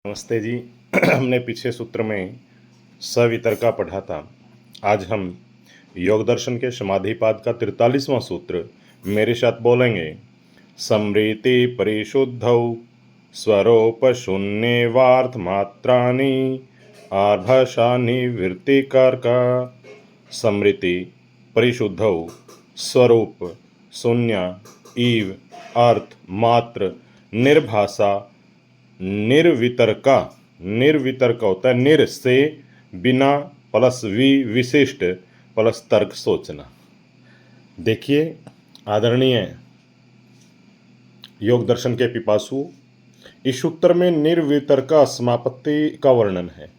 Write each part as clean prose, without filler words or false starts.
नमस्ते जी। हमने पिछले सूत्र में सवितर्का पढ़ा था। आज हम योग दर्शन के समाधिपाद का 43वां सूत्र मेरे साथ बोलेंगे। समृति परिशुद्धौ स्वरूप शून्यवार्थ मात्रानि आर्भषानि वृत्तिकारका। समृति परिशुद्धौ स्वरूप शून्य इव अर्थ मात्र निर्भाषा निर्वितर्का। निर्वितर्क होता है निर से बिना प्लस विशिष्ट प्लस तर्क सोचना। देखिए आदरणीय योग दर्शन के पिपासु, इस सूत्र में निर्वितर्का समापत्ति का वर्णन है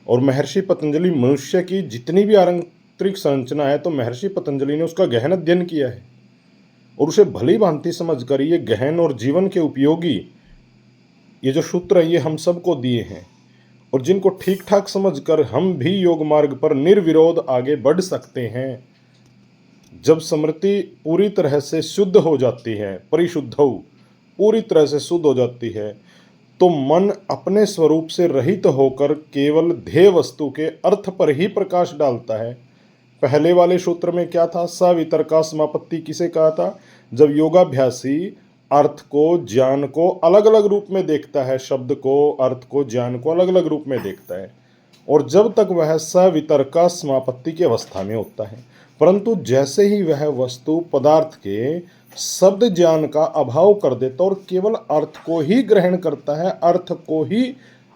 और महर्षि पतंजलि मनुष्य की जितनी भी आंतरिक संरचना है तो महर्षि पतंजलि ने उसका गहन अध्ययन किया है और उसे भली भांति समझकर ये गहन और जीवन के उपयोगी ये जो सूत्र है ये हम सबको दिए हैं और जिनको ठीक ठाक समझकर हम भी योग मार्ग पर निर्विरोध आगे बढ़ सकते हैं। जब स्मृति पूरी तरह से शुद्ध हो जाती है, परिशुद्धौ पूरी तरह से शुद्ध हो जाती है, तो मन अपने स्वरूप से रहित होकर केवल ध्येय वस्तु के अर्थ पर ही प्रकाश डालता है। पहले वाले सूत्र में क्या था? सवितर्का समापत्ति किसे कहा था? जब योगाभ्यासी अर्थ को ज्ञान को अलग अलग रूप में देखता है, शब्द को अर्थ को ज्ञान को अलग अलग रूप में देखता है और जब तक वह सवितर्का समापत्ति की अवस्था में होता है, परंतु जैसे ही वह वस्तु पदार्थ के शब्द ज्ञान का अभाव कर देता और केवल अर्थ को ही ग्रहण करता है, अर्थ को ही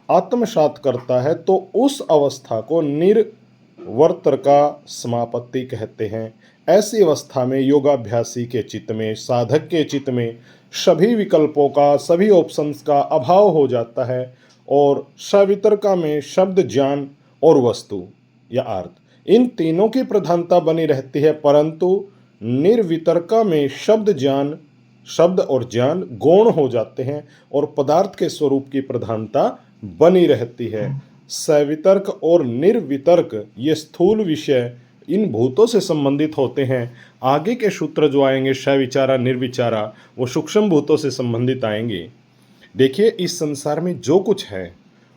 आत्मसात करता है, तो उस अवस्था को निर्वर्तर्का समापत्ति कहते हैं। ऐसी अवस्था में योगाभ्यासी के चित्त में, साधक के चित्त में सभी विकल्पों का, सभी ऑप्शंस का अभाव हो जाता है और सवितर्का में शब्द ज्ञान और वस्तु या अर्थ इन तीनों की प्रधानता बनी रहती है, परंतु निर्वितर्का में शब्द और ज्ञान गौण हो जाते हैं और पदार्थ के स्वरूप की प्रधानता बनी रहती है। सवितर्क और निर्वितर्क ये स्थूल विषय इन भूतों से संबंधित होते हैं। आगे के सूत्र जो आएंगे सविचारा निर्विचारा, वो सूक्ष्म भूतों से संबंधित आएंगे। देखिए इस संसार में जो कुछ है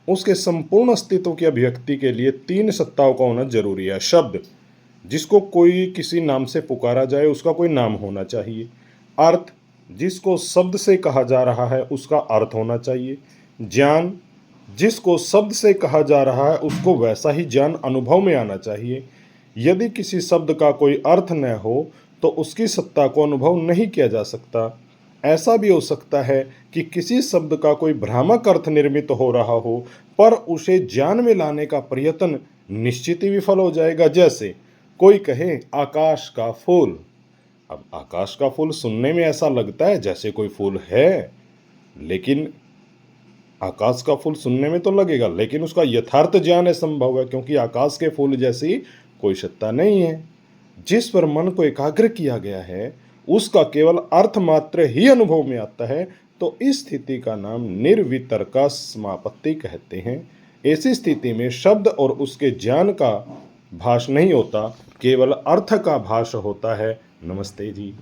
उसके संपूर्ण अस्तित्व की अभिव्यक्ति के लिए तीन सत्ताओं का होना जरूरी है। शब्द, जिसको कोई किसी नाम से पुकारा जाए उसका कोई नाम होना चाहिए। अर्थ, जिसको शब्द से कहा जा रहा है उसका अर्थ होना चाहिए। ज्ञान, जिसको शब्द से कहा जा रहा है उसको वैसा ही ज्ञान अनुभव में आना चाहिए। यदि किसी शब्द का कोई अर्थ न हो तो उसकी सत्ता को अनुभव नहीं किया जा सकता। ऐसा भी हो सकता है कि किसी शब्द का कोई भ्रामक अर्थ निर्मित हो रहा हो पर उसे ज्ञान में लाने का प्रयत्न निश्चित ही विफल हो जाएगा। जैसे कोई कहे आकाश का फूल। अब आकाश का फूल सुनने में ऐसा लगता है जैसे कोई फूल है, लेकिन आकाश का फूल सुनने में तो लगेगा लेकिन उसका यथार्थ ज्ञान असंभव है, क्योंकि आकाश के फूल जैसी कोई सत्ता नहीं है। जिस पर मन को एकाग्र किया गया है उसका केवल अर्थ मात्र ही अनुभव में आता है, तो इस स्थिति का नाम निर्वितर्का समापत्ति कहते हैं। ऐसी स्थिति में शब्द और उसके ज्ञान का भास नहीं होता, केवल अर्थ का भास होता है। नमस्ते जी।